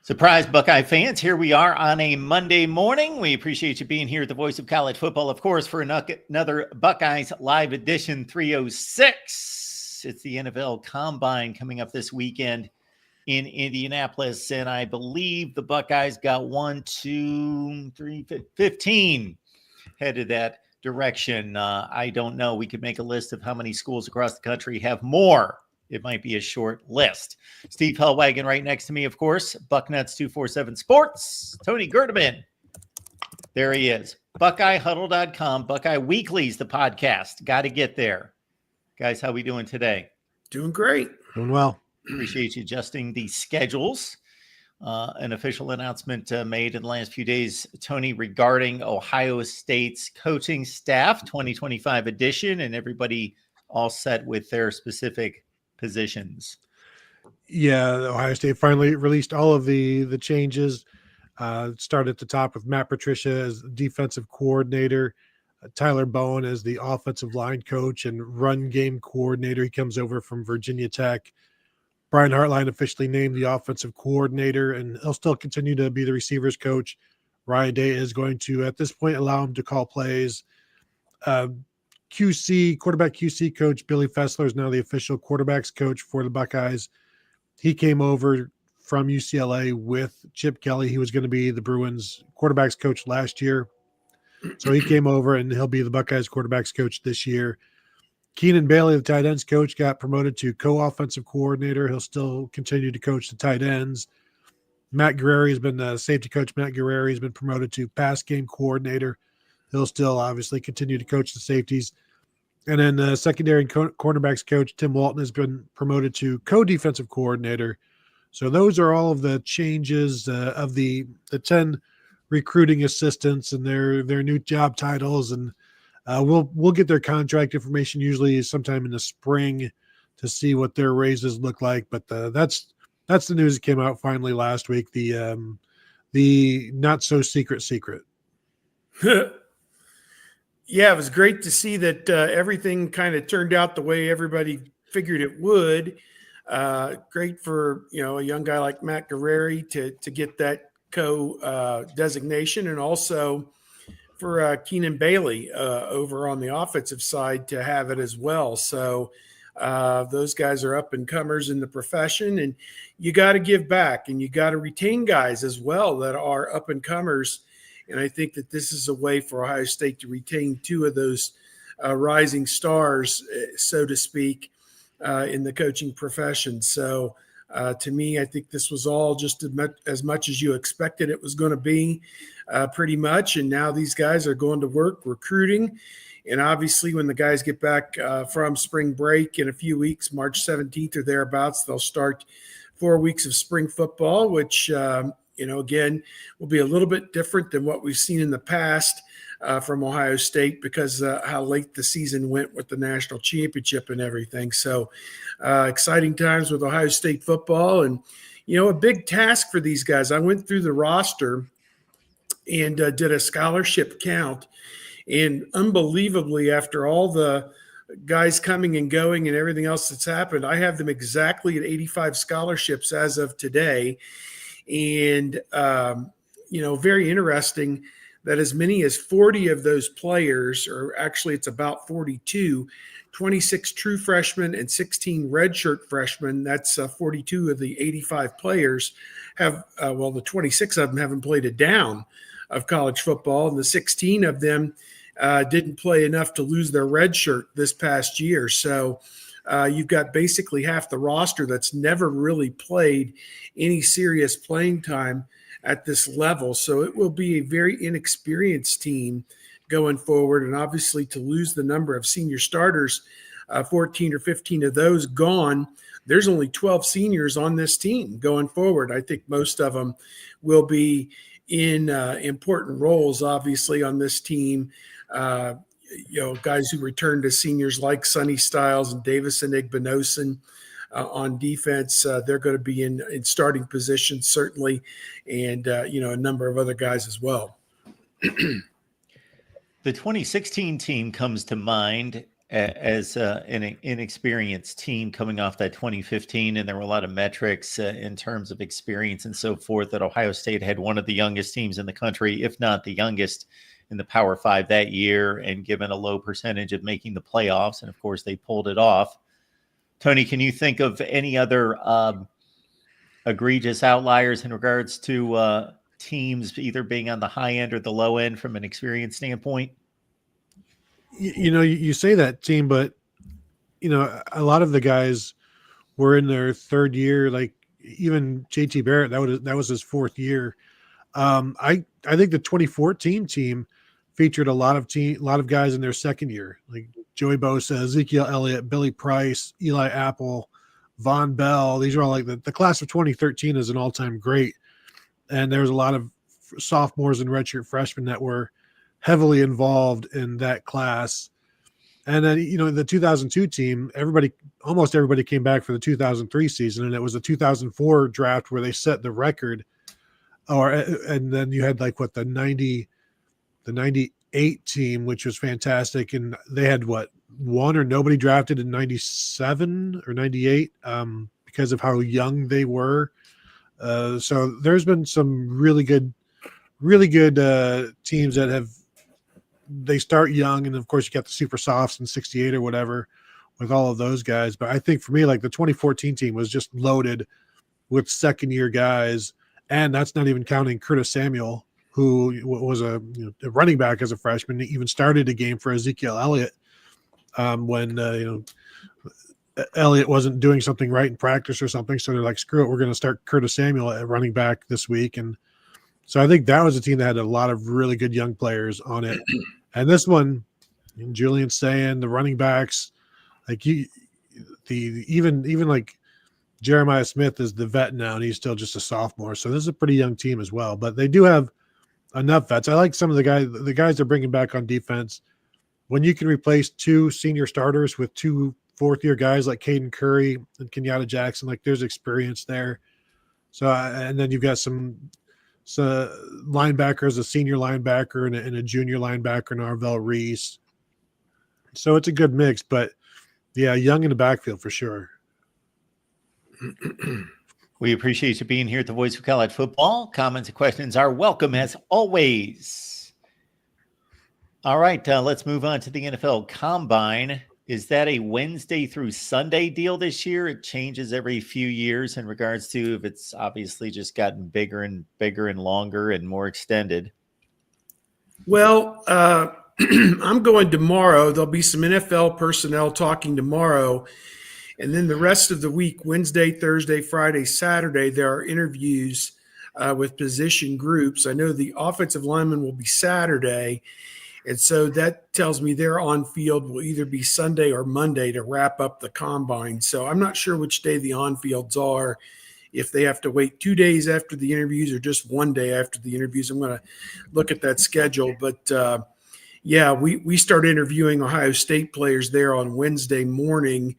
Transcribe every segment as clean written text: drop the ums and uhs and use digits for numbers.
Surprise, Buckeye fans. Here we are on a Monday morning. We appreciate you being here at the Voice of College Football, of course, for another Buckeyes Live Edition 306. It's the NFL Combine coming up this weekend in Indianapolis, and I believe the Buckeyes got 15 headed that direction. I don't know. We could make a list of how many schools across the country have more. It might be a short list. Steve Hellwagon right next to me, of course. Bucknuts247 Sports. Tony Gerdeman. There he is. BuckeyeHuddle.com. Buckeye Weekly's the podcast. Got to get there. Guys, how we doing today? Doing great. Doing well. Appreciate you adjusting the schedules. An official announcement made in the last few days, Tony, regarding Ohio State's coaching staff 2025 edition, and everybody all set with their specific positions. Yeah, Ohio State finally released all of the changes. Started at the top with Matt Patricia as defensive coordinator, Tyler Bowen as the offensive line coach and run game coordinator. He comes over from Virginia Tech. Brian Hartline officially named the offensive coordinator, and he'll still continue to be the receivers coach. Ryan Day is going to, at this point, allow him to call plays. Quarterback QC coach Billy Fessler is now the official quarterbacks coach for the Buckeyes. He came over from UCLA with Chip Kelly. He was going to be the Bruins quarterbacks coach last year. So he came over, and he'll be the Buckeyes quarterbacks coach this year. Keenan Bailey, the tight ends coach, got promoted to co-offensive coordinator. He'll still continue to coach the tight ends. Matt Guerreri has been safety coach. Matt Guerreri has been promoted to pass game coordinator. He'll still obviously continue to coach the safeties. And then secondary and cornerbacks coach Tim Walton has been promoted to co-defensive coordinator. So those are all of the changes of the 10 recruiting assistants and their new job titles. And we'll get their contract information usually sometime in the spring to see what their raises look like. But that's the news that came out finally last week. The not so secret. Yeah, it was great to see that everything kind of turned out the way everybody figured it would. Great for a young guy like Matt Guerreri to get that designation, and also for Keenan Bailey over on the offensive side to have it as well. So those guys are up and comers in the profession, and you got to give back, and you got to retain guys as well that are up and comers. And I think that this is a way for Ohio State to retain two of those rising stars, so to speak, in the coaching profession. So to me, I think this was all just as much as you expected it was going to be, pretty much. And now these guys are going to work recruiting. And obviously when the guys get back from spring break in a few weeks, March 17th or thereabouts, they'll start 4 weeks of spring football, which again, will be a little bit different than what we've seen in the past from Ohio State because how late the season went with the national championship and everything. So exciting times with Ohio State football, and, a big task for these guys. I went through the roster and did a scholarship count, and unbelievably, after all the guys coming and going and everything else that's happened, I have them exactly at 85 scholarships as of today. And, very interesting that as many as 40 of those players, or actually it's about 42, 26 true freshmen and 16 redshirt freshmen, that's 42 of the 85 players have, the 26 of them haven't played a down of college football, and the 16 of them didn't play enough to lose their redshirt this past year. So you've got basically half the roster that's never really played any serious playing time at this level. So it will be a very inexperienced team going forward. And obviously to lose the number of senior starters, 14 or 15 of those gone, there's only 12 seniors on this team going forward. I think most of them will be in important roles, obviously, on this team. Guys who return to seniors like Sonny Styles and Davison Igbinosun on defense. They're going to be in starting positions, certainly, and, a number of other guys as well. The 2016 team comes to mind. as an inexperienced team coming off that 2015, and there were a lot of metrics in terms of experience and so forth, that Ohio State had one of the youngest teams in the country, if not the youngest, in the Power Five that year, and given a low percentage of making the playoffs. And of course, they pulled it off. Tony, can you think of any other egregious outliers in regards to teams either being on the high end or the low end from an experience standpoint? You say that team, but a lot of the guys were in their third year. Like even JT Barrett, that was his fourth year. I think the 2014 team featured a lot of guys in their second year, like Joey Bosa, Ezekiel Elliott, Billy Price, Eli Apple, Von Bell. These are all like the class of 2013 is an all-time great. And there was a lot of sophomores and redshirt freshmen that were heavily involved in that class. And then, the 2002 team, almost everybody came back for the 2003 season. And it was the 2004 draft where they set the record. And then you had the 98 team, which was fantastic. And they had one or nobody drafted in 97 or 98 because of how young they were. So there's been some really good teams that they start young. And of course you got the super softs in 68 or whatever with all of those guys. But I think for me, the 2014 team was just loaded with second year guys. And that's not even counting Curtis Samuel, who was a running back as a freshman. He even started a game for Ezekiel Elliott when Elliott wasn't doing something right in practice or something. So they're like, screw it, we're going to start Curtis Samuel at running back this week. And so I think that was a team that had a lot of really good young players on it. And this one, Julian Sayin, the running backs, even Jeremiah Smith is the vet now, and he's still just a sophomore. So this is a pretty young team as well. But they do have enough vets. I like some of the guys they're bringing back on defense. When you can replace two senior starters with two fourth-year guys like Caden Curry and Kenyatta Jackson, there's experience there. So, and then you've got some linebackers, a senior linebacker and a junior linebacker, Narvell Reese. So it's a good mix, but yeah, young in the backfield for sure. We appreciate you being here at the Voice of College Football. Comments and questions are welcome as always. All right, let's move on to the NFL Combine. Is that a Wednesday through Sunday deal this year? It changes every few years in regards to if it's obviously just gotten bigger and bigger and longer and more extended. Well, I'm going tomorrow. There'll be some NFL personnel talking tomorrow. And then the rest of the week, Wednesday, Thursday, Friday, Saturday, there are interviews with position groups. I know the offensive lineman will be Saturday. And so that tells me their on-field will either be Sunday or Monday to wrap up the combine. So I'm not sure which day the on-fields are, if they have to wait 2 days after the interviews or just 1 day after the interviews. I'm going to look at that schedule. But, yeah, we start interviewing Ohio State players there on Wednesday morning,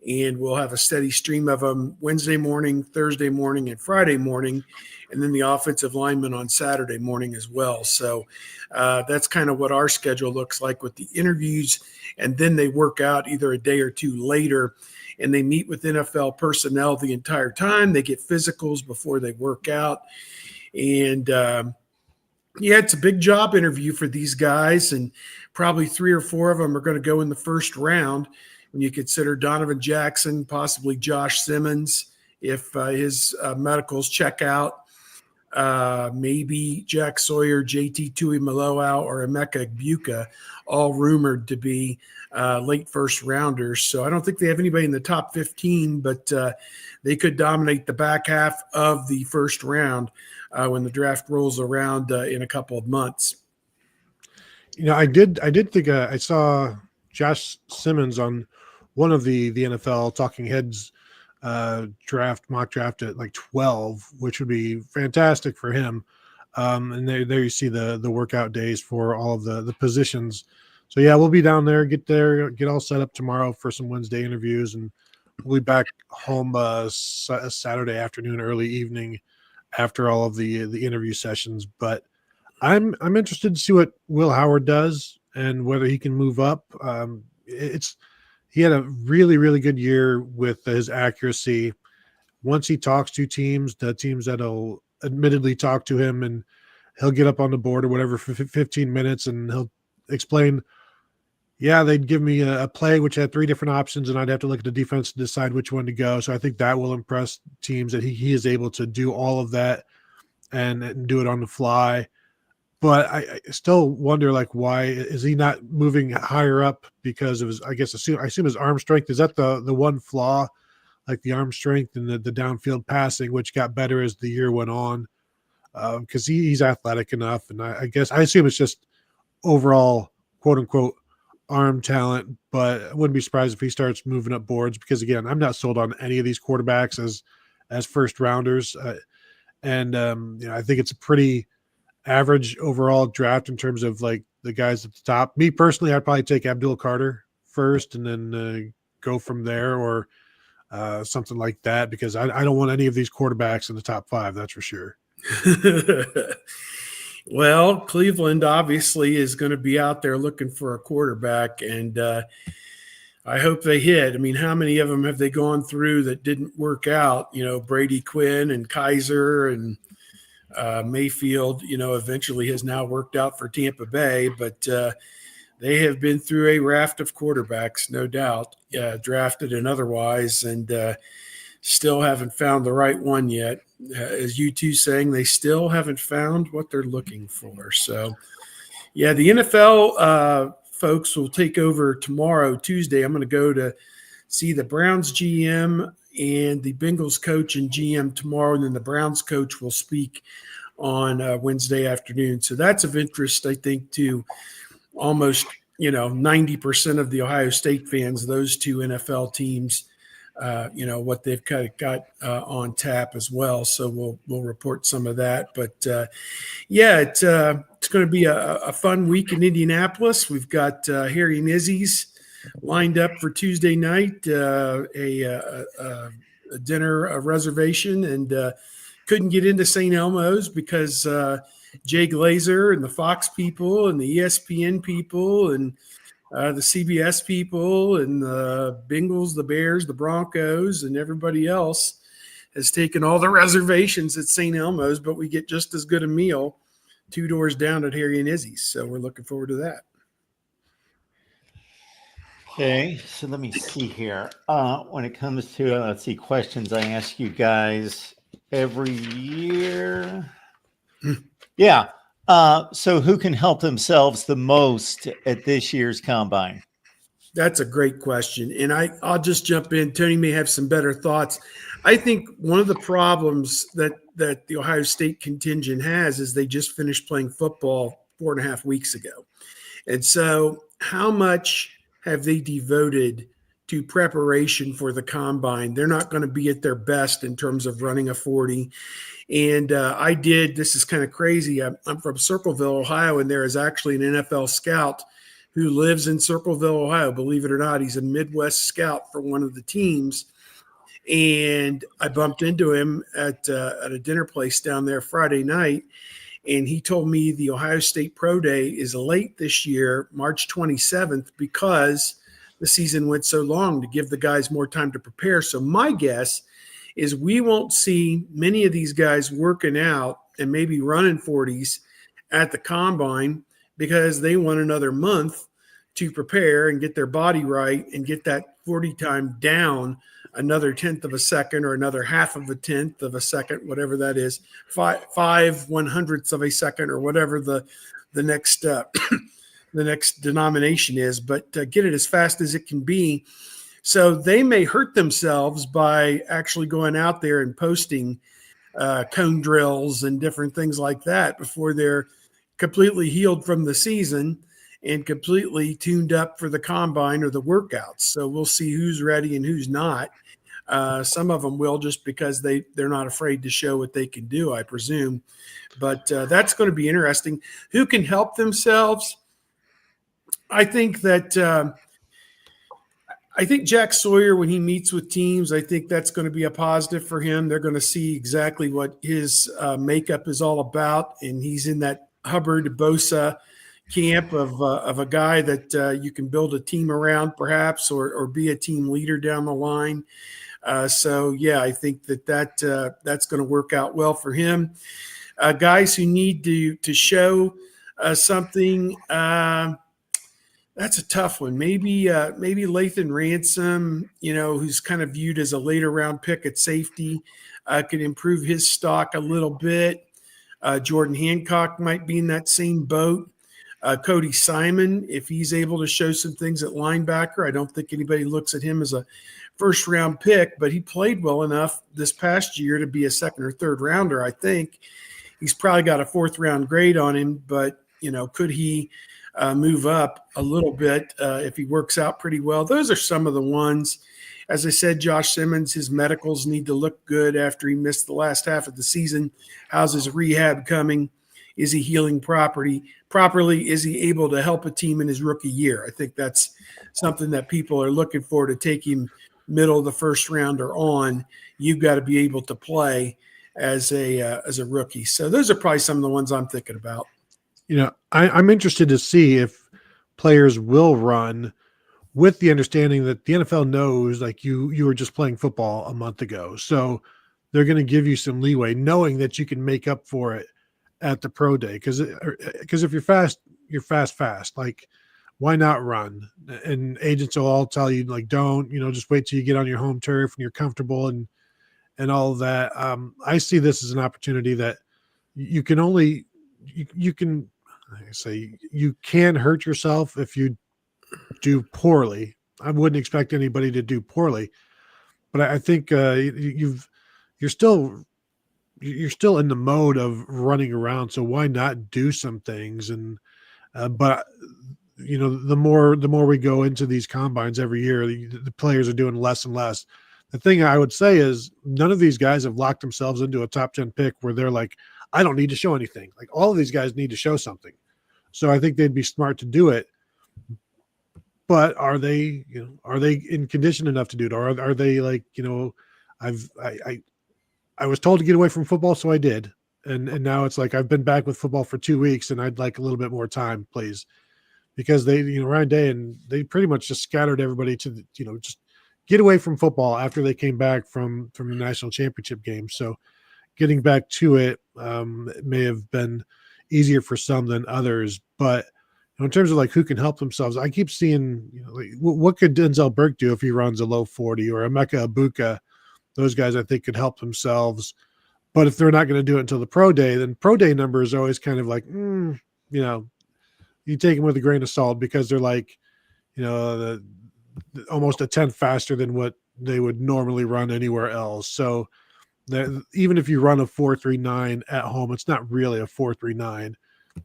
and we'll have a steady stream of them Wednesday morning, Thursday morning, and Friday morning, and then the offensive linemen on Saturday morning as well. So that's kind of what our schedule looks like with the interviews, and then they work out either a day or two later, and they meet with NFL personnel the entire time. They get physicals before they work out, and yeah, it's a big job interview for these guys, and probably 3 or 4 of them are going to go in the first round. When you consider Donovan Jackson, possibly Josh Simmons, if his medicals check out, maybe Jack Sawyer, JT Tuimoloau, or Emeka Egbuka, all rumored to be late first rounders. So I don't think they have anybody in the top 15, but they could dominate the back half of the first round when the draft rolls around in a couple of months. I did think I saw Josh Simmons on one of the NFL Talking Heads mock draft at 12, which would be fantastic for him. And there you see the workout days for all of the positions. So yeah, we'll be down there, get all set up tomorrow for some Wednesday interviews, and we'll be back home Saturday afternoon, early evening after all of the interview sessions. But I'm interested to see what Will Howard does and whether he can move up. he had a really, really good year with his accuracy. Once he talks to teams, the teams that'll admittedly talk to him, and he'll get up on the board or whatever for 15 minutes and he'll explain, yeah, they'd give me a play which had 3 different options and I'd have to look at the defense to decide which one to go. So I think that will impress teams that he is able to do all of that and do it on the fly. But I still wonder, like, why is he not moving higher up because of his, I assume his arm strength. Is that the one flaw, like the arm strength and the downfield passing, which got better as the year went on? Because he's athletic enough. And I assume it's just overall, quote unquote, arm talent. But I wouldn't be surprised if he starts moving up boards because, again, I'm not sold on any of these quarterbacks as first rounders. I think it's a pretty average overall draft in terms of like the guys at the top. Me personally, I'd probably take Abdul Carter first and then go from there or something like that because I don't want any of these quarterbacks in the top 5. That's for sure. Well, Cleveland obviously is going to be out there looking for a quarterback, and I hope they hit. I mean, how many of them have they gone through that didn't work out? Brady Quinn and Kaiser and Mayfield, eventually has now worked out for Tampa Bay, but they have been through a raft of quarterbacks, no doubt, drafted and otherwise, and still haven't found the right one yet. As you two saying, they still haven't found what they're looking for. So, yeah, the NFL folks will take over tomorrow, Tuesday. I'm going to go to see the Browns GM and the Bengals coach and GM tomorrow, and then the Browns coach will speak on Wednesday afternoon. So that's of interest, I think, to almost 90% of the Ohio State fans. Those 2 NFL teams, what they've kind of got on tap as well. So we'll report some of that. But it's going to be a fun week in Indianapolis. We've got Harry and Izzy's lined up for Tuesday night, a dinner reservation, and couldn't get into St. Elmo's because Jay Glazer and the Fox people and the ESPN people and the CBS people and the Bengals, the Bears, the Broncos, and everybody else has taken all the reservations at St. Elmo's, but we get just as good a meal 2 doors down at Harry and Izzy's. So we're looking forward to that. Okay, so let me see here. When it comes to, questions I ask you guys every year. Yeah. So who can help themselves the most at this year's combine? That's a great question. And I'll just jump in. Tony may have some better thoughts. I think one of the problems that the Ohio State contingent has is they just finished playing football 4.5 weeks ago. And so how much have they devoted to preparation for the combine? They're not going to be at their best in terms of running a 40. And this is kind of crazy. I'm from Circleville, Ohio, and there is actually an NFL scout who lives in Circleville, Ohio. Believe it or not, he's a Midwest scout for one of the teams. And I bumped into him at a dinner place down there Friday night. And he told me the Ohio State Pro Day is late this year, March 27th, because the season went so long to give the guys more time to prepare. So my guess is we won't see many of these guys working out and maybe running 40s at the combine because they want another month to prepare and get their body right and get that 40 time down another 1/10 of a second or another 1/2 of a 1/10 of a second, whatever that is, 5/100ths of a second or whatever the next the next denomination is, but get it as fast as it can be. So they may hurt themselves by actually going out there and posting cone drills and different things like that before they're completely healed from the season and completely tuned up for the combine or the workouts. So we'll see who's ready and who's not. Some of them will just because they're not afraid to show what they can do, I presume. But that's going to be interesting. Who can help themselves? I think that I think Jack Sawyer, when he meets with teams, I think that's going to be a positive for him. They're going to see exactly what his makeup is all about, and he's in that Hubbard, Bosa camp of a guy that you can build a team around, perhaps, or be a team leader down the line. So yeah, I think that's going to work out well for him. Guys who need to show something. That's a tough one. Maybe Lathan Ransom, who's kind of viewed as a later round pick at safety, could improve his stock a little bit. Jordan Hancock might be in that same boat. Cody Simon, if he's able to show some things at linebacker, I don't think anybody looks at him as a first round pick, but he played well enough this past year to be a second or third rounder. I think he's probably got a fourth round grade on him, but could he move up a little bit if he works out pretty well? Those are some of the ones. As I said, Josh Simmons, his medicals need to look good after he missed the last half of the season. How's his rehab coming? Is he healing properly? Is he able to help a team in his rookie year? I think that's something that people are looking for to take him middle of the first round or on. You've got to be able to play as a rookie. So those are probably some of the ones I'm thinking about. I'm interested to see if players will run with the understanding that the NFL knows, like you were just playing football a month ago. So they're going to give you some leeway, knowing that you can make up for it at the pro day. Because if you're fast, fast. Like, why not run? And agents will all tell you, like, don't, just wait till you get on your home turf and you're comfortable and all of that. I see this as an opportunity that you can only, you can hurt yourself if you do poorly. I wouldn't expect anybody to do poorly, but I think you're still in the mode of running around. So why not do some things? And but the more we go into these combines every year, the players are doing less and less. The thing I would say is none of these guys have locked themselves into a top 10 pick where they're like, I don't need to show anything. Like, all of these guys need to show something. So I think they'd be smart to do it. But are they in condition enough to do it? Or are they like, I was told to get away from football, so I did. And now it's like, I've been back with football for 2 weeks and I'd like a little bit more time, please. Because they, Ryan Day, and they pretty much just scattered everybody to, just get away from football after they came back from the national championship game. So getting back to it may have been easier for some than others. But in terms of like who can help themselves, I keep seeing, what could Denzel Burke do if he runs a low 40, or Emeka Ibuka? Those guys I think could help themselves. But if they're not going to do it until the pro day, then pro day numbers are always kind of like, you take them with a grain of salt, because they're like, almost a tenth faster than what they would normally run anywhere else. So even if you run a 4.39 at home, it's not really a 4.39.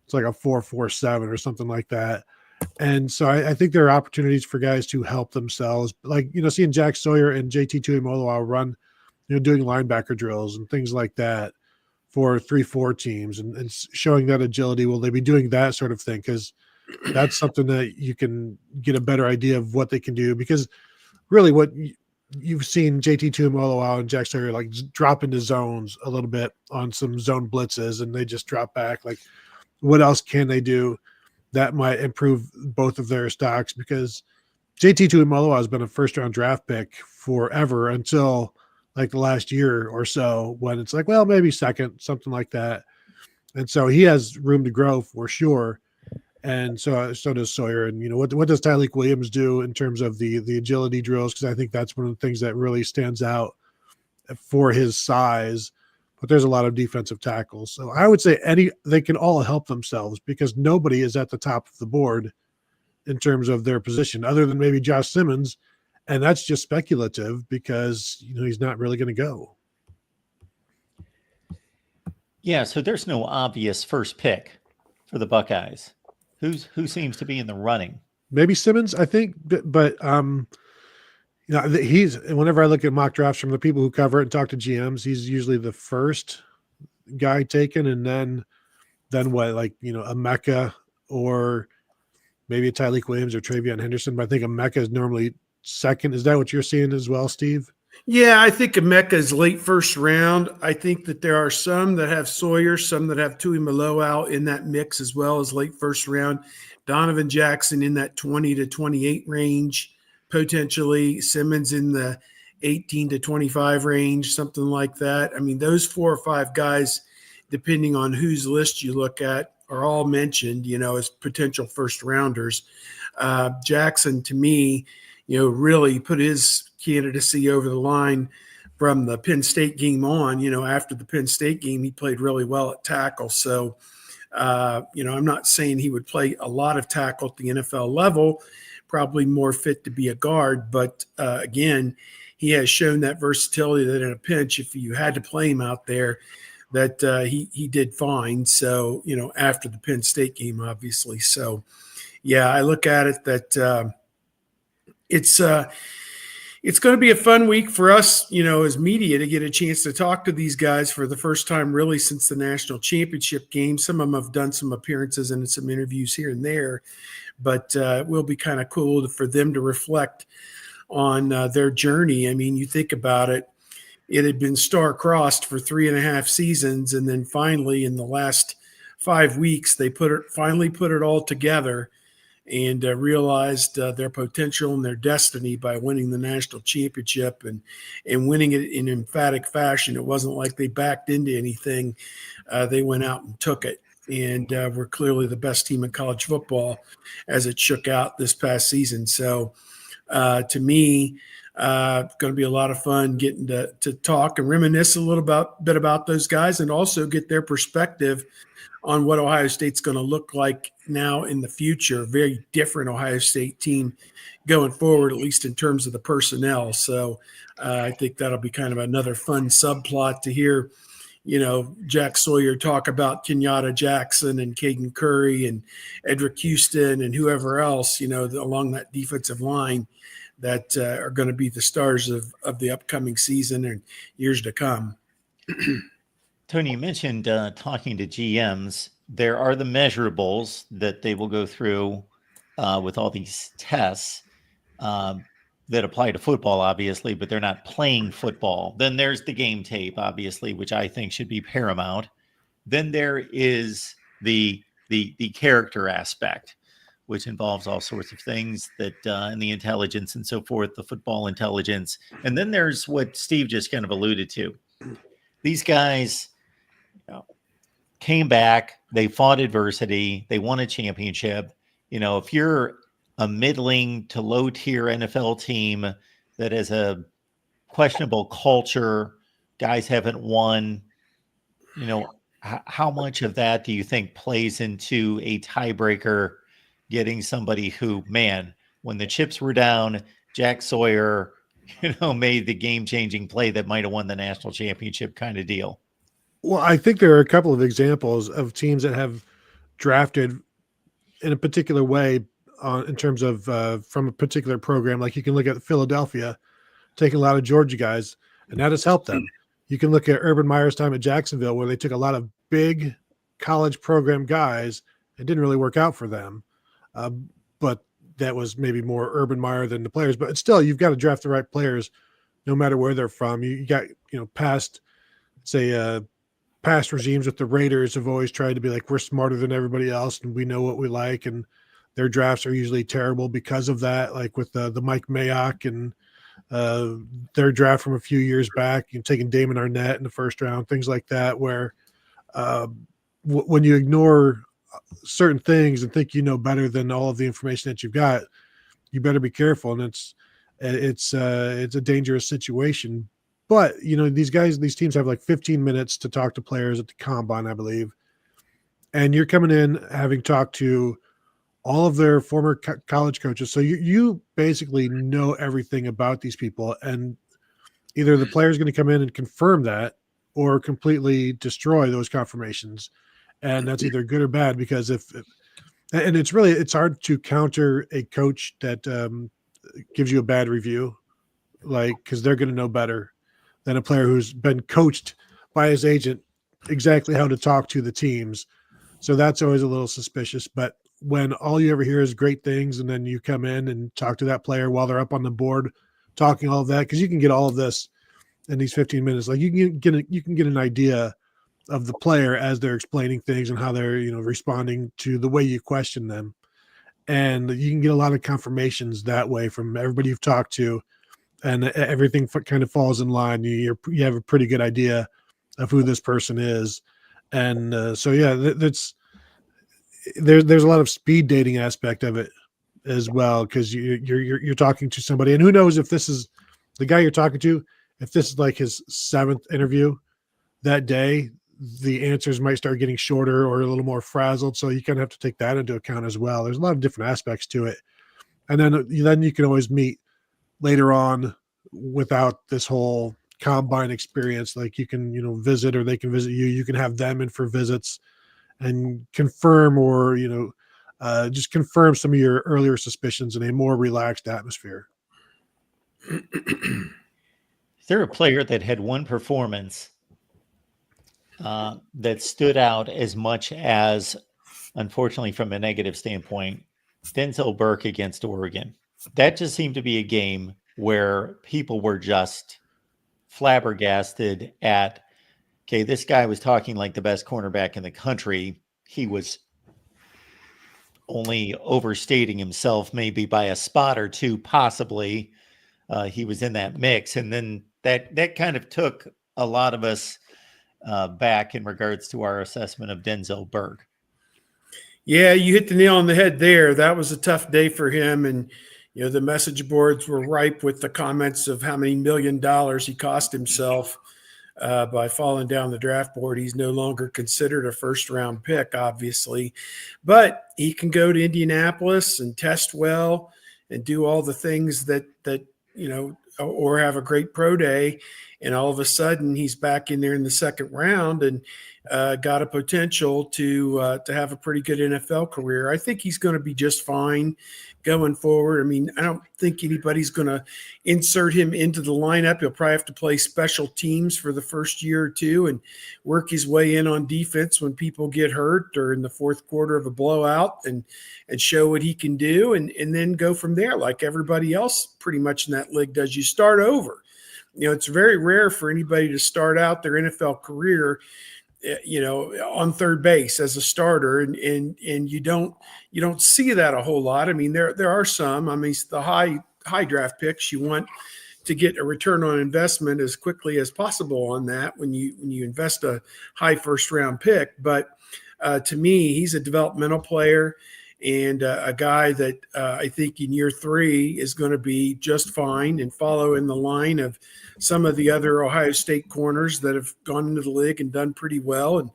It's like a 4.47 or something like that. And so I think there are opportunities for guys to help themselves, like, seeing Jack Sawyer and JT Tuimoloau run, doing linebacker drills and things like that for 3-4 teams and showing that agility. Will they be doing that sort of thing? Because that's something that you can get a better idea of what they can do. Because really what you've seen JT Tuimoloau and Jack Sawyer like drop into zones a little bit on some zone blitzes, and they just drop back. Like, what else can they do that might improve both of their stocks? Because JT Tuimoloau has been a first-round draft pick forever until like the last year or so, when it's like, well, maybe second, something like that. And so he has room to grow for sure. And so does Sawyer. And, what does Tyleik Williams do in terms of the agility drills? Because I think that's one of the things that really stands out for his size. But there's a lot of defensive tackles. So I would say they can all help themselves, because nobody is at the top of the board in terms of their position, other than maybe Josh Simmons. And that's just speculative, because, he's not really going to go. Yeah, so there's no obvious first pick for the Buckeyes. Who seems to be in the running? Maybe Simmons, I think, but he's, whenever I look at mock drafts from the people who cover it and talk to GMs, he's usually the first guy taken, and then what, like, Emeka or maybe a Tyleik Williams or Travion Henderson. But I think Emeka is normally second. Is that what you're seeing as well, Steve? Yeah, I think Emeka is late first round. I think that there are some that have Sawyer, some that have Tui Maloau in that mix as well as late first round. Donovan Jackson in that 20 to 28 range, potentially. Simmons in the 18 to 25 range, something like that. I mean, those 4 or 5 guys, depending on whose list you look at, are all mentioned, as potential first rounders. Jackson, to me, really put his candidacy over the line from the Penn State game on. After the Penn State game, he played really well at tackle. So, I'm not saying he would play a lot of tackle at the NFL level, probably more fit to be a guard. But again, he has shown that versatility that in a pinch, if you had to play him out there, that he did fine. So, after the Penn State game, obviously. So, yeah, I look at it that it's going to be a fun week for us, as media to get a chance to talk to these guys for the first time really since the national championship game. Some of them have done some appearances and some interviews here and there, but it will be kind of cool for them to reflect on their journey. I mean, you think about it, it had been star-crossed for 3.5 seasons, and then finally in the last 5 weeks, they finally put it all together and realized their potential and their destiny by winning the national championship and winning it in emphatic fashion. It wasn't like they backed into anything. They went out and took it, and were clearly the best team in college football as it shook out this past season. So to me, going to be a lot of fun getting to talk and reminisce a little bit about those guys and also get their perspective on what Ohio State's going to look like now in the future. Very different Ohio State team going forward, at least in terms of the personnel. So I think that'll be kind of another fun subplot to hear, Jack Sawyer talk about Kenyatta Jackson and Caden Curry and Edric Houston and whoever else, along that defensive line that are going to be the stars of the upcoming season and years to come. Tony, you mentioned talking to GMs. There are the measurables that they will go through with all these tests that apply to football, obviously, but they're not playing football. Then there's the game tape, obviously, which I think should be paramount. Then there is the character aspect, which involves all sorts of things that and the intelligence and so forth, the football intelligence. And then there's what Steve just kind of alluded to. These guys came back, they fought adversity, they won a championship. If you're a middling to low tier NFL team that has a questionable culture, guys haven't won, how much of that do you think plays into a tiebreaker, getting somebody who, man, when the chips were down, Jack Sawyer, made the game-changing play that might have won the national championship kind of deal? Well, I think there are a couple of examples of teams that have drafted in a particular way in terms of from a particular program. Like you can look at Philadelphia taking a lot of Georgia guys, and that has helped them. You can look at Urban Meyer's time at Jacksonville, where they took a lot of big college program guys. It didn't really work out for them, but that was maybe more Urban Meyer than the players. But still, you've got to draft the right players no matter where they're from. You got, past regimes with the Raiders have always tried to be like, we're smarter than everybody else and we know what we like. And their drafts are usually terrible because of that, like with the Mike Mayock and their draft from a few years back, taking Damon Arnett in the first round, things like that, where when you ignore certain things and think better than all of the information that you've got, you better be careful. And it's a dangerous situation. But these teams have like 15 minutes to talk to players at the combine, I believe, and you're coming in having talked to all of their former college coaches, so you basically know everything about these people, and either the player is going to come in and confirm that or completely destroy those confirmations. And that's either good or bad, because it's hard to counter a coach that gives you a bad review, because they're going to know better than a player who's been coached by his agent exactly how to talk to the teams. So that's always a little suspicious. But when all you ever hear is great things, and then you come in and talk to that player while they're up on the board talking all of that, because you can get all of this in these 15 minutes. Like you can get an idea of the player as they're explaining things and how they're, responding to the way you question them. And you can get a lot of confirmations that way from everybody you've talked to, and everything kind of falls in line. You have a pretty good idea of who this person is. And so, yeah, there's a lot of speed dating aspect of it as well, because you're talking to somebody, and who knows if this is the guy you're talking to, if this is like his 7th interview that day, the answers might start getting shorter or a little more frazzled. So you kind of have to take that into account as well. There's a lot of different aspects to it. And then you can always meet later on without this whole combine experience. Like you can, visit, or they can visit you. You can have them in for visits and confirm, or, just confirm some of your earlier suspicions in a more relaxed atmosphere. Is there a player that had one performance that stood out as much as, unfortunately, from a negative standpoint, Denzel Burke against Oregon? That just seemed to be a game where people were just flabbergasted at, okay, this guy was talking like the best cornerback in the country. He was only overstating himself maybe by a spot or two, possibly. He was in that mix. And then that kind of took a lot of us back in regards to our assessment of Denzel Burke. Yeah, you hit the nail on the head there. That was a tough day for him. And, the message boards were ripe with the comments of how many $1 million he cost himself by falling down the draft board. He's no longer considered a first-round pick, obviously. But he can go to Indianapolis and test well and do all the things that or have a great pro day. And all of a sudden he's back in there in the second round and got a potential to have a pretty good NFL career. I think he's going to be just fine going forward. I mean, I don't think anybody's going to insert him into the lineup. He'll probably have to play special teams for the first year or two and work his way in on defense when people get hurt or in the fourth quarter of a blowout and show what he can do and then go from there like everybody else pretty much in that league does. You start over. It's very rare for anybody to start out their NFL career, on third base as a starter, and you don't see that a whole lot. I mean, there are some. I mean, the high draft picks, you want to get a return on investment as quickly as possible on that when you invest a high first round pick. But to me, he's a developmental player. And a guy that I think in year 3 is going to be just fine and follow in the line of some of the other Ohio State corners that have gone into the league and done pretty well and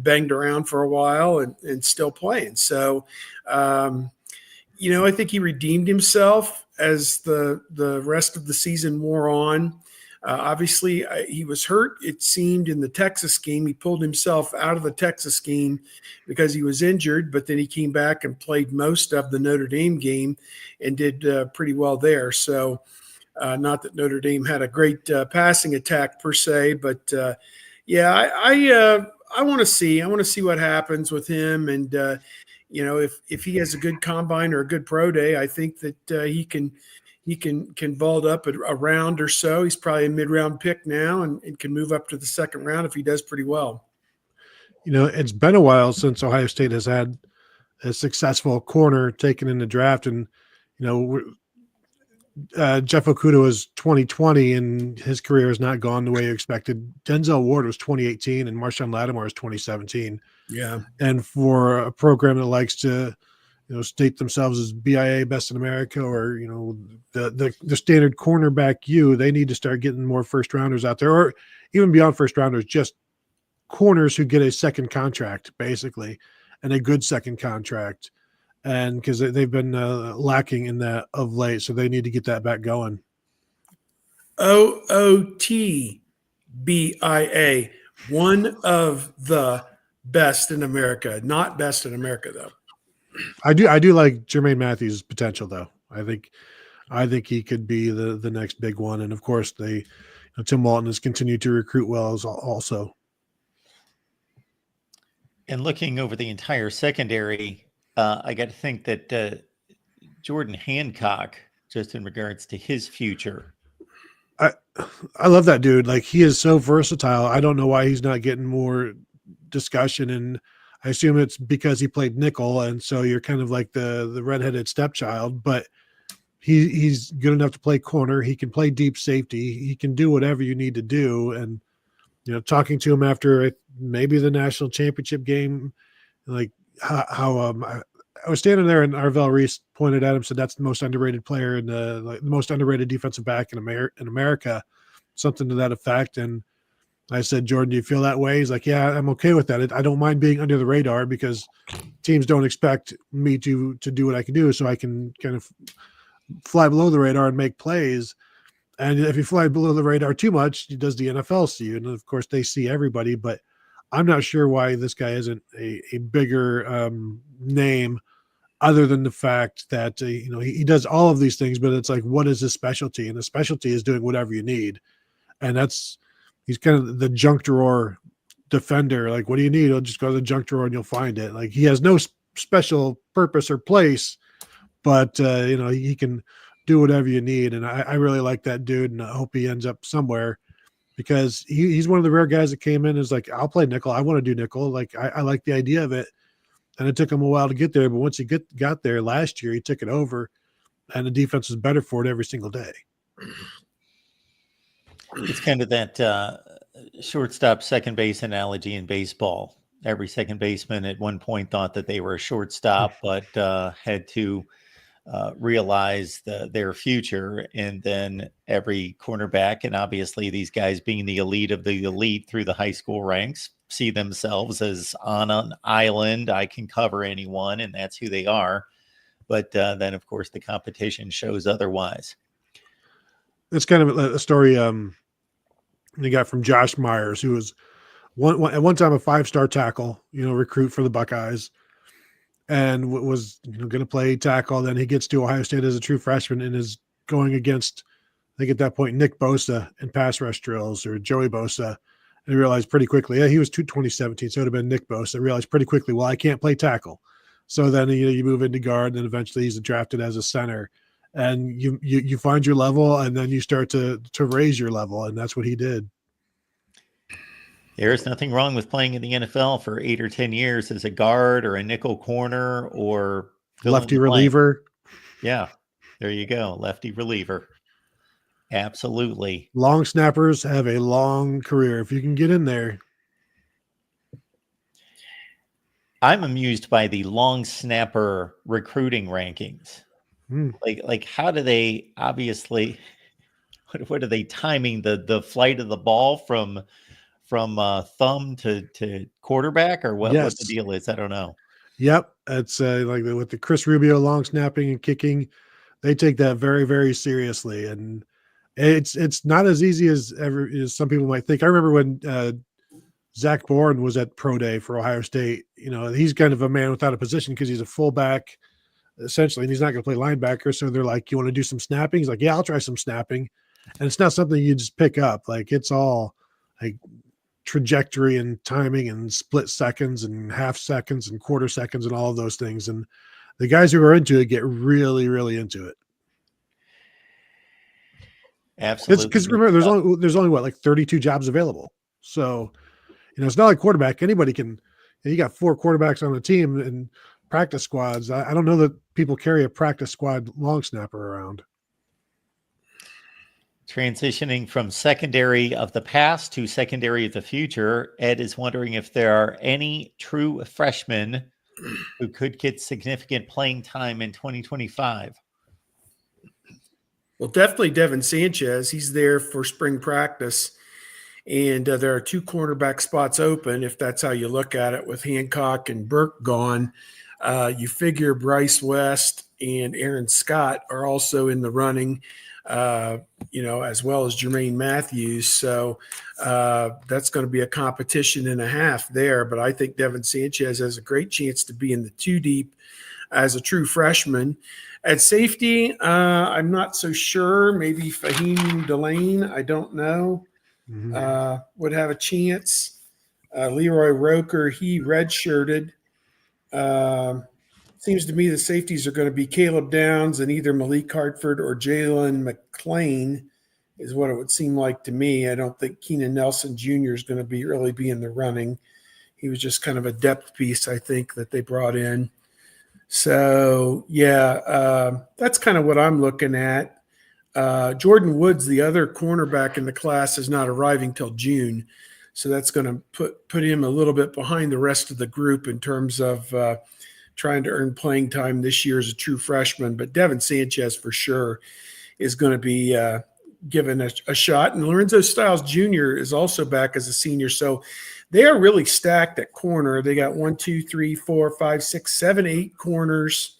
banged around for a while and still playing. So, I think he redeemed himself as the rest of the season wore on. Obviously, he was hurt, it seemed, in the Texas game. He pulled himself out of the Texas game because he was injured, but then he came back and played most of the Notre Dame game and did pretty well there. So not that Notre Dame had a great passing attack per se, but I want to see. I want to see what happens with him. And, if he has a good combine or a good pro day, I think that he can vault up a round or so. He's probably a mid-round pick now and can move up to the second round if he does pretty well. It's been a while since Ohio State has had a successful corner taken in the draft. And, Jeff Okudah was 2020 and his career has not gone the way you expected. Denzel Ward was 2018 and Marshawn Lattimore was 2017. Yeah. And for a program that likes to, state themselves as BIA best in America, or, the standard cornerback, they need to start getting more first rounders out there, or even beyond first rounders, just corners who get a second contract, basically, and a good second contract. And because they've been lacking in that of late, so they need to get that back going. OOTBIA, one of the best in America, not best in America though. I do like Jermaine Matthews' potential, though. I think he could be the next big one, and of course, Tim Walton has continued to recruit well as also. And looking over the entire secondary, I got to think that Jordan Hancock, just in regards to his future, I love that dude. Like, he is so versatile. I don't know why he's not getting more discussion, and I assume it's because he played nickel, and so you're kind of like the redheaded stepchild. But he's good enough to play corner. He can play deep safety. He can do whatever you need to do. And talking to him after maybe the national championship game, like I was standing there and Arvell Reese pointed at him, said that's the most underrated player and the most underrated defensive back in America, something to that effect. And I said, Jordan, do you feel that way? He's like, yeah, I'm okay with that. I don't mind being under the radar because teams don't expect me to do what I can do, so I can kind of fly below the radar and make plays. And if you fly below the radar too much, does the NFL see you? And of course, they see everybody. But I'm not sure why this guy isn't a bigger name, other than the fact that he does all of these things. But it's like, what is his specialty? And the specialty is doing whatever you need, and he's kind of the junk drawer defender. Like, what do you need? I'll just go to the junk drawer and you'll find it. Like, he has no special purpose or place, but he can do whatever you need. And I really like that dude, and I hope he ends up somewhere, because he's one of the rare guys that came in and is like, I'll play nickel. I want to do nickel. Like, I like the idea of it. And it took him a while to get there, but once he got there last year, he took it over, and the defense was better for it every single day. It's kind of that shortstop second base analogy in baseball. Every second baseman at one point thought that they were a shortstop, but had to realize their future. And then every cornerback, and obviously these guys being the elite of the elite through the high school ranks, see themselves as on an island. I can cover anyone, and that's who they are. But then, of course, the competition shows otherwise. It's kind of a story we got from Josh Myers, who was at one time a 5-star tackle, recruit for the Buckeyes, and was going to play tackle. Then he gets to Ohio State as a true freshman and is going against, I think at that point, Nick Bosa in pass rush drills, or Joey Bosa. And he realized pretty quickly, he was 2017, so it would have been Nick Bosa. I realized pretty quickly, well, I can't play tackle. So then you move into guard, and then eventually he's drafted as a center. And you find your level, and then you start to raise your level, and that's what he did. There's nothing wrong with playing in the NFL for 8 or 10 years as a guard or a nickel corner or lefty reliever. Yeah, there you go. Lefty reliever. Absolutely. Long snappers have a long career if you can get in there. I'm amused by the long snapper recruiting rankings. Like how do they obviously what are they timing the flight of the ball from thumb to quarterback, or what the deal is? I don't know. Yep. It's like with the Chris Rubio long snapping and kicking, they take that very, very seriously. And it's not as easy as some people might think. I remember when Zach Bourne was at Pro Day for Ohio State. He's kind of a man without a position because he's a fullback essentially, and he's not going to play linebacker. So they're like, you want to do some snapping? He's like, yeah, I'll try some snapping. And it's not something you just pick up. Like, it's all like trajectory and timing and split seconds and half seconds and quarter seconds and all of those things. And the guys who are into it get really, really into it. Absolutely. Because remember, there's only what, like 32 jobs available. So, it's not like quarterback. Anybody can. You got 4 quarterbacks on the team and practice squads. I don't know that people carry a practice squad long snapper around. Transitioning from secondary of the past to secondary of the future, Ed is wondering if there are any true freshmen who could get significant playing time in 2025. Well, definitely Devin Sanchez. He's there for spring practice. And there are 2 cornerback spots open, if that's how you look at it, with Hancock and Burke gone. You figure Bryce West and Aaron Scott are also in the running, as well as Jermaine Matthews. So that's going to be a competition and a half there. But I think Devin Sanchez has a great chance to be in the 2 deep as a true freshman. At safety, I'm not so sure. Maybe Fahim Delane, I don't know. Would have a chance. Leroy Roker, he redshirted. Seems to me the safeties are going to be Caleb Downs and either Malik Hartford or Jalen McClain. is what it would seem like to me. I don't think Keenan Nelson Jr. is going to really be in the running. He was just kind of a depth piece, I think, that they brought in. So, that's kind of what I'm looking at. Jordan Woods, the other cornerback in the class, is not arriving till June. So that's going to put him a little bit behind the rest of the group in terms of trying to earn playing time this year as a true freshman. But Devin Sanchez for sure is going to be given a shot. And Lorenzo Styles Jr. is also back as a senior. So they are really stacked at corner. They got 1, 2, 3, 4, 5, 6, 7, 8 corners.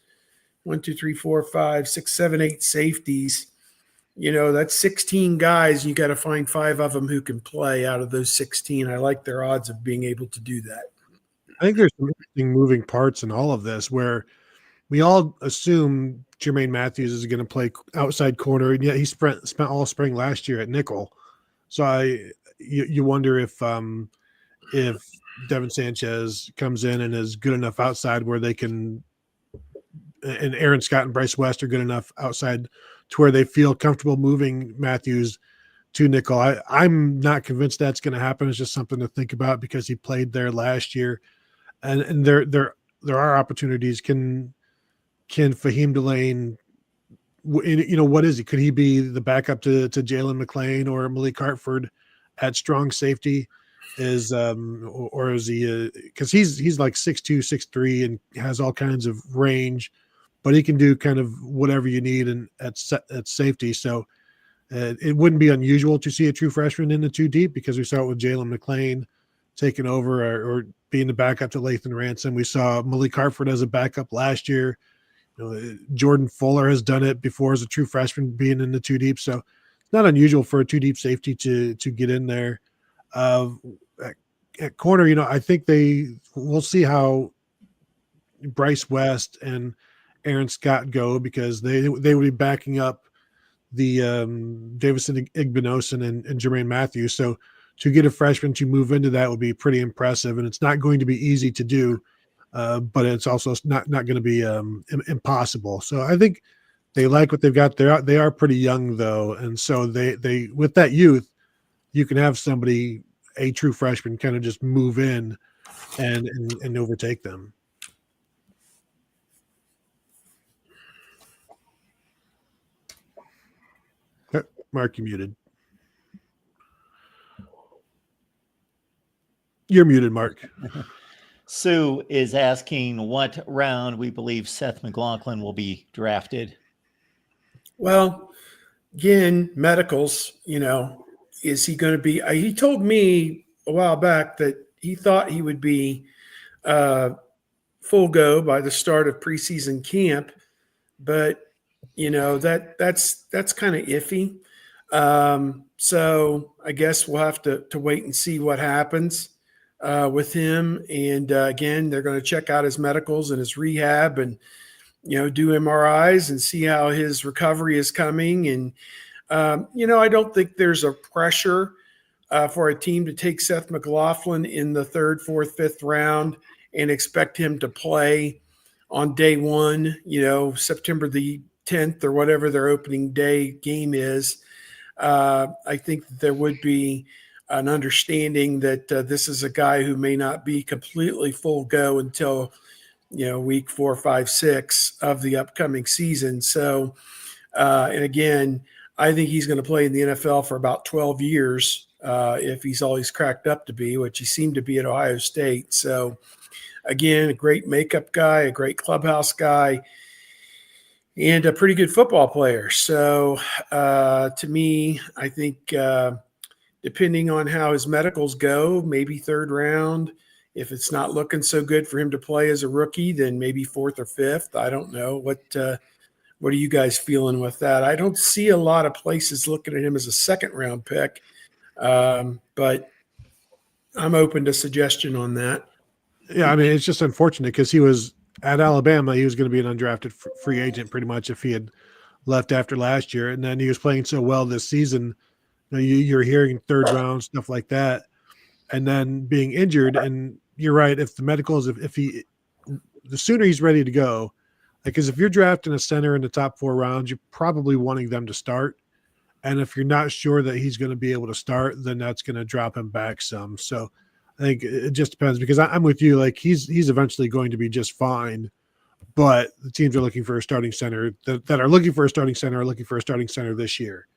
1, 2, 3, 4, 5, 6, 7, 8 safeties. That's 16 guys. You got to find 5 of them who can play out of those 16. I like their odds of being able to do that. I think there's some interesting moving parts in all of this where we all assume Jermaine Matthews is going to play outside corner, and yet he spent all spring last year at nickel. So you wonder if Devin Sanchez comes in and is good enough outside where they can, and Aaron Scott and Bryce West are good enough outside to where they feel comfortable moving Matthews to nickel. I'm not convinced that's going to happen. It's just something to think about because he played there last year, and there are opportunities. Can Fahim Delane, what is he? Could he be the backup to Jalen McLean or Malik Hartford at strong safety? Or is he? Because he's like 6'2", 6'3", and has all kinds of range, but he can do kind of whatever you need at safety. So it wouldn't be unusual to see a true freshman in the 2 deep because we saw it with Jalen McLean taking over or being the backup to Lathan Ransom. We saw Malik Hartford as a backup last year. Jordan Fuller has done it before as a true freshman being in the 2 deep. So it's not unusual for a 2 deep safety to get in there. At corner, I think we'll see how Bryce West and Aaron Scott go because they would be backing up the Davison Igbinosun and Jermaine Matthews. So to get a freshman to move into that would be pretty impressive, and it's not going to be easy to do, but it's also not going to be impossible. So I think they like what they've got. They are pretty young though, and so they with that youth, you can have somebody, a true freshman, kind of just move in and overtake them. Mark, you muted. You're muted, Mark. Sue is asking what round we believe Seth McLaughlin will be drafted. Well, again, medicals, is he going to be? He told me a while back that he thought he would be full go by the start of preseason camp, but that's kind of iffy. So I guess we'll have to wait and see what happens with him. And again, they're going to check out his medicals and his rehab and, do MRIs and see how his recovery is coming. And, I don't think there's a pressure for a team to take Seth McLaughlin in the 3rd, 4th, 5th round and expect him to play on day one, September the 10th or whatever their opening day game is. I think that there would be an understanding that this is a guy who may not be completely full go until, week 4, 5, 6 of the upcoming season. So, and again, I think he's going to play in the NFL for about 12 years if he's all he's cracked up to be, which he seemed to be at Ohio State. So, again, a great makeup guy, a great clubhouse guy, and a pretty good football player. So to me, I think depending on how his medicals go, maybe 3rd round. If it's not looking so good for him to play as a rookie, then maybe 4th or 5th. I don't know. What are you guys feeling with that? I don't see a lot of places looking at him as a 2nd round pick, but I'm open to suggestion on that. Yeah, I mean, it's just unfortunate because he was at Alabama. He was going to be an undrafted free agent pretty much if he had left after last year. And then he was playing so well this season. You're hearing 3rd round, stuff like that, and then being injured. And you're right. If the medicals, the sooner he's ready to go, because if you're drafting a center in the top 4 rounds, you're probably wanting them to start. And if you're not sure that he's going to be able to start, then that's going to drop him back some. So I think it just depends, because I'm with you. Like he's eventually going to be just fine, but the teams are looking for a starting center that are looking for a starting center are looking for a starting center this year.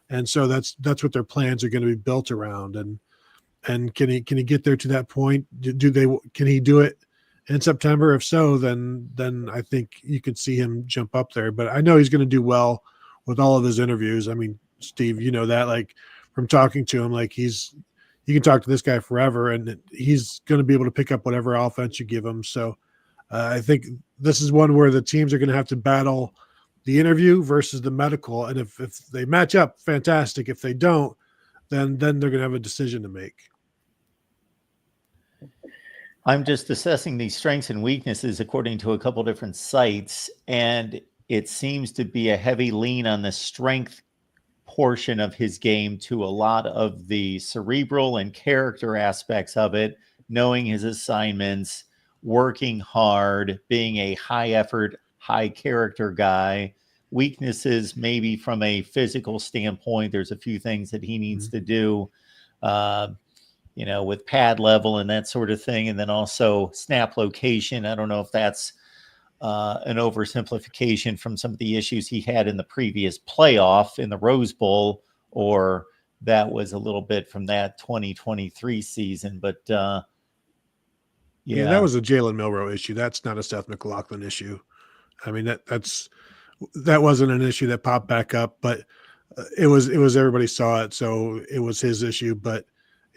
And so that's what their plans are going to be built around. And can he get there to that point? Can he do it in September? If so, then I think you could see him jump up there. But I know he's going to do well with all of his interviews. I mean, Steve, you know that, like from talking to him, like you can talk to this guy forever, and he's going to be able to pick up whatever offense you give him. So I think this is one where the teams are going to have to battle the interview versus the medical. And if they match up, fantastic. If they don't, then they're going to have a decision to make. I'm just assessing these strengths and weaknesses according to a couple different sites, and it seems to be a heavy lean on the strength portion of his game to a lot of the cerebral and character aspects of it, knowing his assignments, working hard, being a high effort, high character guy. Weaknesses, maybe from a physical standpoint, there's a few things that he needs to do, with pad level and that sort of thing. And then also snap location. I don't know if that's an oversimplification from some of the issues he had in the previous playoff in the Rose Bowl, or that was a little bit from that 2023 season. But yeah, that was a Jalen Milroe issue. That's not a Seth McLaughlin issue. I mean, that wasn't an issue that popped back up, but it was everybody saw it, so it was his issue. But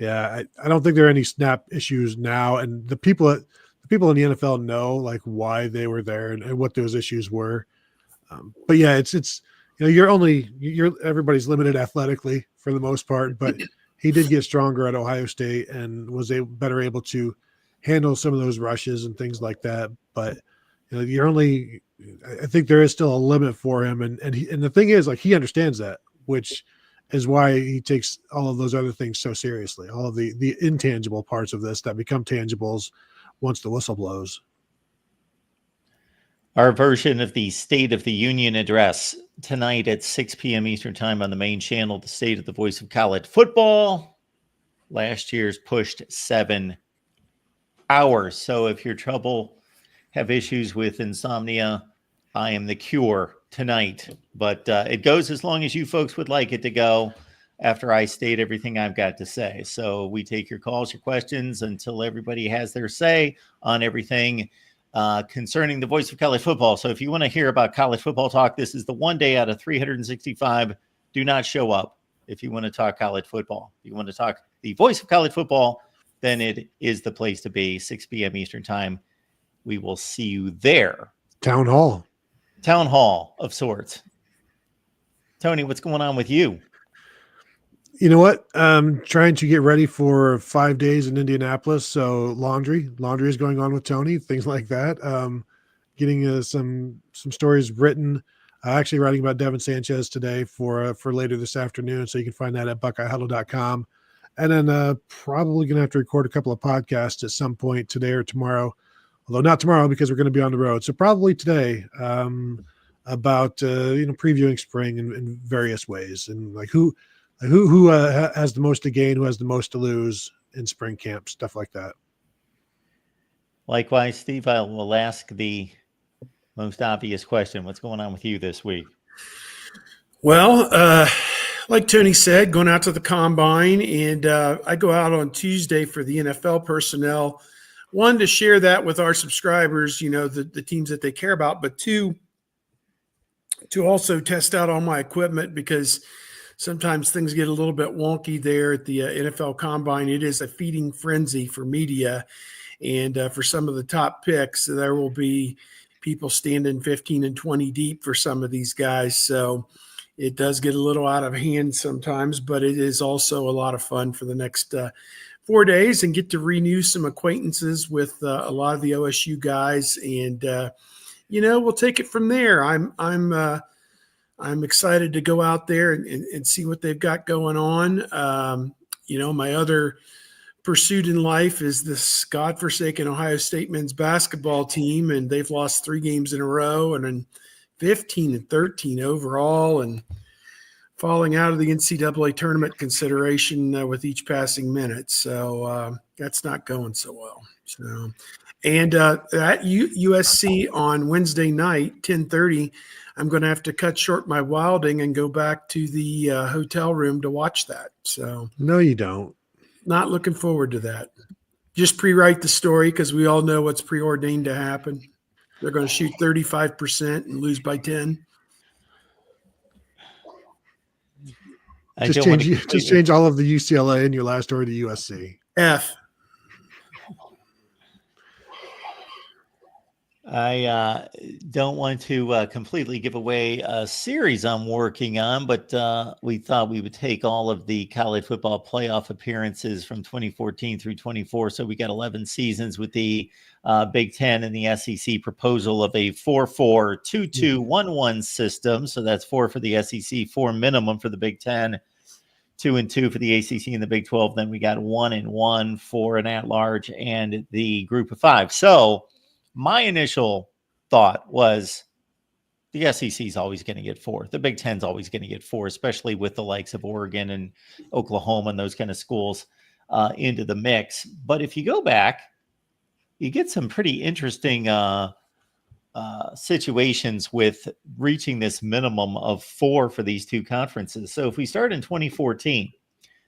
yeah, I don't think there are any snap issues now, and the people in the NFL know like why they were there and what those issues were. But yeah, it's everybody's limited athletically for the most part, but he did get stronger at Ohio State and was better able to handle some of those rushes and things like that. But I think there is still a limit for him, and the thing is, like, he understands that, which is why he takes all of those other things so seriously, all of the intangible parts of this that become tangibles once the whistle blows. Our version of the State of the Union address tonight at 6 p.m. Eastern Time on the main channel, the State of the Voice of College Football. Last year's pushed 7 hours. So if you're have issues with insomnia, I am the cure tonight. But it goes as long as you folks would like it to go after I state everything I've got to say. So we take your calls, your questions until everybody has their say on everything concerning the Voice of College Football. So if you want to hear about college football talk, this is the one day out of 365. Do not show up if you want to talk college football. If you want to talk the Voice of College Football, then it is the place to be. 6 p.m. Eastern Time. We will see you there. Town hall of sorts. Tony, what's going on with you? You know what? I'm trying to get ready for 5 days in Indianapolis. So laundry is going on with Tony, things like that. Getting some stories written. Actually writing about Devin Sanchez today for later this afternoon. So you can find that at BuckeyeHuddle.com. And then probably going to have to record a couple of podcasts at some point today or tomorrow. Although not tomorrow because we're going to be on the road. So probably today about previewing spring in various ways, and like who has the most to gain, who has the most to lose in spring camp, stuff like that. Likewise, Steve, I will ask the most obvious question. What's going on with you this week? Well, like Tony said, going out to the combine, and I go out on Tuesday for the NFL personnel. One, to share that with our subscribers, the teams that they care about, but two, to also test out all my equipment, because sometimes things get a little bit wonky there at the NFL Combine. It is a feeding frenzy for media, and for some of the top picks, there will be people standing 15 and 20 deep for some of these guys. So it does get a little out of hand sometimes, but it is also a lot of fun for the next 4 days, and get to renew some acquaintances with a lot of the OSU guys, and we'll take it from there. I'm excited to go out there and see what they've got going on. My other pursuit in life is this godforsaken Ohio State men's basketball team, and they've lost 3 games in a row, and then 15 and 13 overall, and falling out of the NCAA tournament consideration with each passing minute. So that's not going so well. So, and at USC on Wednesday night, 10:30, I'm going to have to cut short my wilding and go back to the hotel room to watch that. So No, you don't. not looking forward to that. Just pre-write the story because we all know what's preordained to happen. They're going to shoot 35% and lose by 10. Just change all of the UCLA in your last story to USC. F. I don't want to completely give away a series I'm working on, but we thought we would take all of the college football playoff appearances from 2014 through 24. So we got 11 seasons with the Big Ten and the SEC proposal of a 4-4, 2-2, 1-1 system. So that's 4 for the SEC, 4 minimum for the Big Ten, 2-2 for the ACC and the Big 12. Then we got 1-1 for an at-large and the Group of 5. So my initial thought was the SEC is always going to get 4. The Big Ten's always going to get 4, especially with the likes of Oregon and Oklahoma and those kind of schools into the mix. But if you go back, you get some pretty interesting situations with reaching this minimum of 4 for these two conferences. So if we start in 2014,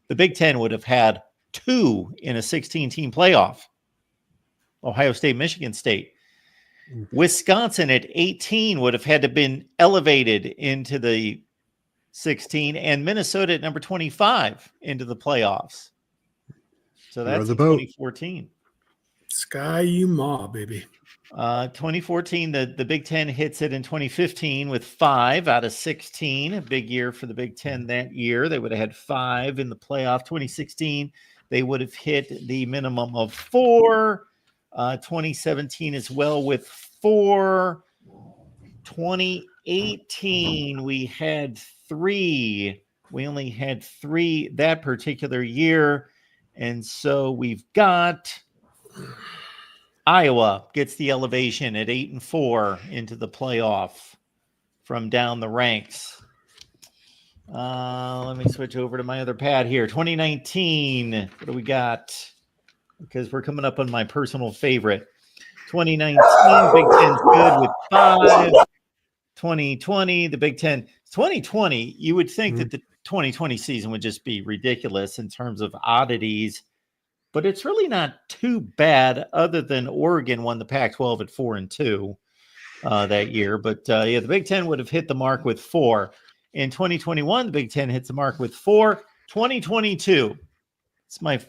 the Big Ten would have had 2 in a 16-team playoff. Ohio State, Michigan State. Wisconsin at 18 would have had to been elevated into the 16, and Minnesota at number 25 into the playoffs. So that's 2014. Sky you ma, baby. 2014, the Big Ten hits it in 2015 with 5 out of 16. A big year for the Big Ten that year. They would have had 5 in the playoff. 2016, they would have hit the minimum of 4. 2017 as well with 4. 2018, we had 3. We only had 3 that particular year. And so we've got Iowa gets the elevation at 8-4 into the playoff from down the ranks. Let me switch over to my other pad here. 2019, what do we got? Because we're coming up on my personal favorite. 2019, Big Ten's good with 5. 2020, the Big Ten. 2020, you would think that the 2020 season would just be ridiculous in terms of oddities, but it's really not too bad other than Oregon won the Pac-12 at 4-2 that year. But the Big Ten would have hit the mark with 4. In 2021, the Big Ten hits the mark with 4. 2022, it's my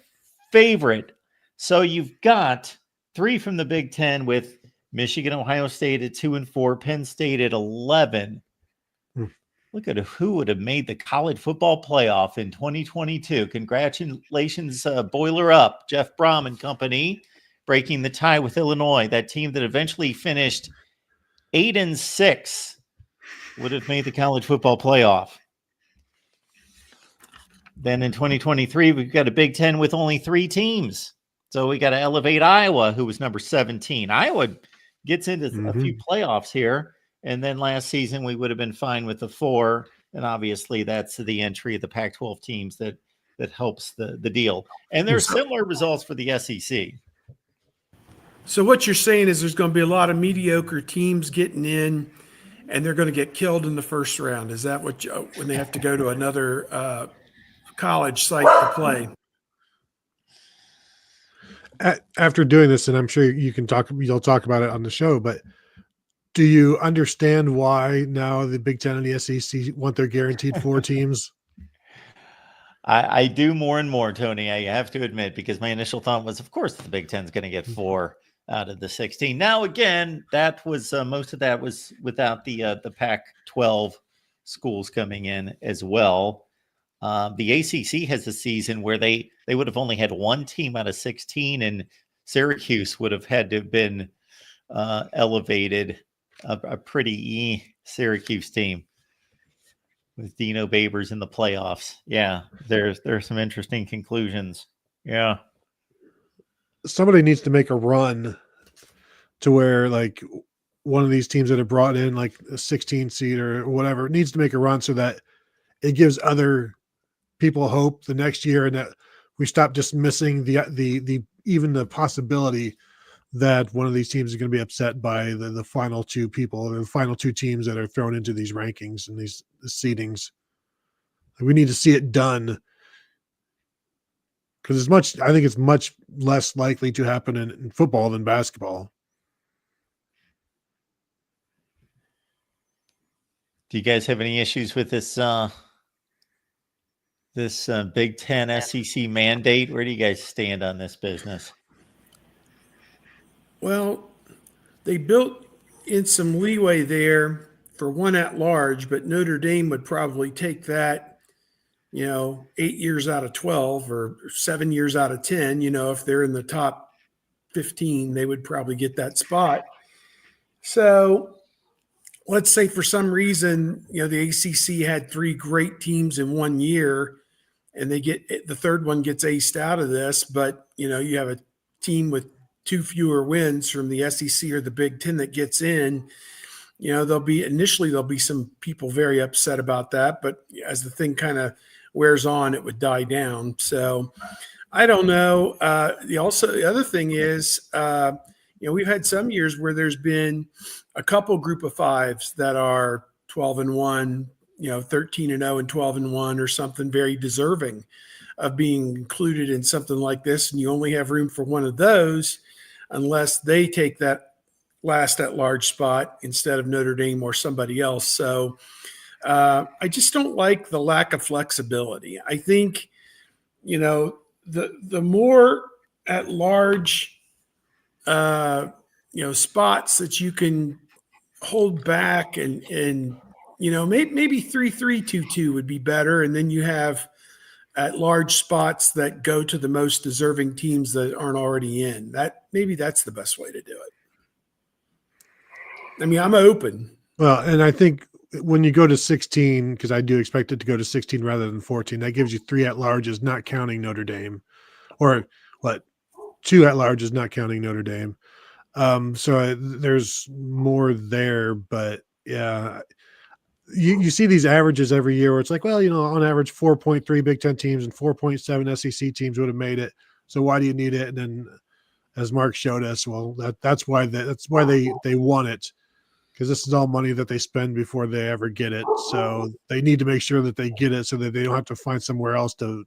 favorite. So you've got 3 from the Big Ten with Michigan, Ohio State at 2-4, Penn State at 11. Look at who would have made the college football playoff in 2022. Congratulations, Boiler Up, Jeff Brom and company, breaking the tie with Illinois. That team that eventually finished 8-6 would have made the college football playoff. Then in 2023, we've got a Big Ten with only 3 teams. So we got to elevate Iowa, who was number 17. Iowa gets into a few playoffs here. And then last season, we would have been fine with the 4. And obviously, that's the entry of the Pac-12 teams that helps the deal. And there's similar results for the SEC. So what you're saying is there's going to be a lot of mediocre teams getting in, and they're going to get killed in the first round. Is that what when they have to go to another college site to play? After doing this, and I'm sure you'll talk about it on the show, but do you understand why now the Big Ten and the SEC want their guaranteed 4 teams? I do more and more, Tony. I have to admit, because my initial thought was, of course, the Big Ten's going to get 4 out of the 16. Now, again, that was most of that was without the Pac-12 schools coming in as well. The ACC has a season where they would have only had 1 team out of 16, and Syracuse would have had to have been elevated. A pretty Syracuse team with Dino Babers in the playoffs. Yeah, there's some interesting conclusions. Yeah. Somebody needs to make a run to where, like, one of these teams that have brought in like a 16 seed or whatever needs to make a run so that it gives other people hope the next year, and that we stop dismissing the even the possibility that one of these teams is going to be upset by the final two people, or the final two teams that are thrown into these rankings and these seedings. We need to see it done, because I think it's much less likely to happen in football than basketball. Do you guys have any issues with this Big Ten SEC mandate? Where do you guys stand on this business? Well, they built in some leeway there for one at large, but Notre Dame would probably take that, 8 years out of 12 or 7 years out of 10. If they're in the top 15, they would probably get that spot. So let's say for some reason, the ACC had 3 great teams in 1 year, and the third one gets aced out of this, but you have a team with 2 fewer wins from the SEC or the Big Ten that gets in. There'll be some people very upset about that, but as the thing kind of wears on, it would die down. So I don't know. The other thing is, we've had some years where there's been a couple group of fives that are 12-1, 13-0 and 12-1, or something very deserving of being included in something like this. And you only have room for one of those unless they take that last at large spot instead of Notre Dame or somebody else. So I just don't like the lack of flexibility. I think, the more at large, spots that you can hold back and maybe 3-3-2-2 would be better. And then you have at large spots that go to the most deserving teams that aren't already in. Maybe that's the best way to do it. I mean, I'm open. Well, and I think when you go to 16, because I do expect it to go to 16 rather than 14, that gives you 3 at-larges, not counting Notre Dame, or 2 at-larges, not counting Notre Dame. So there's more there, but yeah, you see these averages every year where it's like, well, on average 4.3 Big Ten teams and 4.7 SEC teams would have made it. So why do you need it? And then, as Mark showed us, well, that's why they want it, because this is all money that they spend before they ever get it. So they need to make sure that they get it so that they don't have to find somewhere else to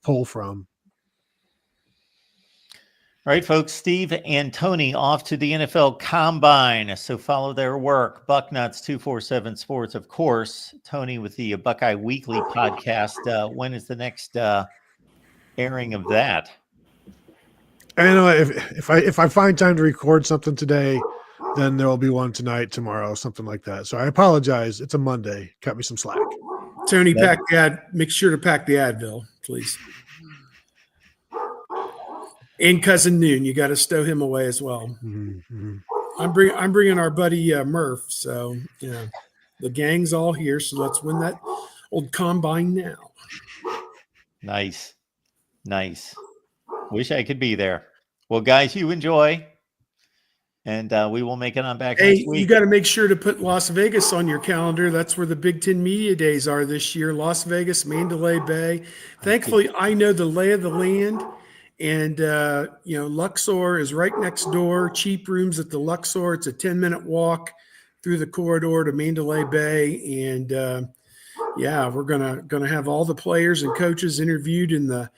pull from. All right, folks, Steve and Tony off to the NFL Combine. So follow their work. Bucknuts 247 Sports, of course. Tony with the Buckeye Weekly podcast. When is the next airing of that? I know if I find time to record something today, then there will be one tonight, tomorrow, something like that. So I apologize. It's a Monday. Cut me some slack. Tony, make sure to pack the Advil, please. And Cousin Noon, you got to stow him away as well. Mm-hmm. I'm bringing our buddy Murph. So the gang's all here. So let's win that old combine now. Nice. Wish I could be there. Well, guys, you enjoy, and we will make it on back next week. You got to make sure to put Las Vegas on your calendar. That's where the Big Ten Media Days are this year. Las Vegas, Mandalay Bay. Thankfully, I know the lay of the land. And, Luxor is right next door. Cheap rooms at the Luxor. It's a 10-minute walk through the corridor to Mandalay Bay. And, we're gonna have all the players and coaches interviewed in the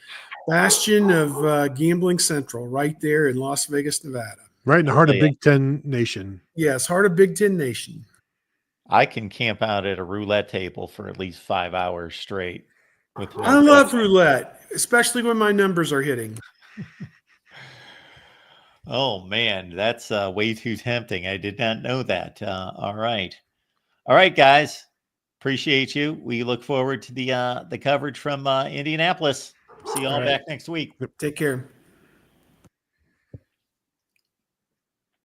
bastion of Gambling Central right there in Las Vegas, Nevada. Right in the heart of Big Ten Nation. Yes, heart of Big Ten Nation. I can camp out at a roulette table for at least 5 hours straight. I love roulette, especially when my numbers are hitting. Oh man, that's way too tempting. I did not know that. All right, guys, appreciate you. We look forward to the coverage from Indianapolis. See you all back next week. Take care.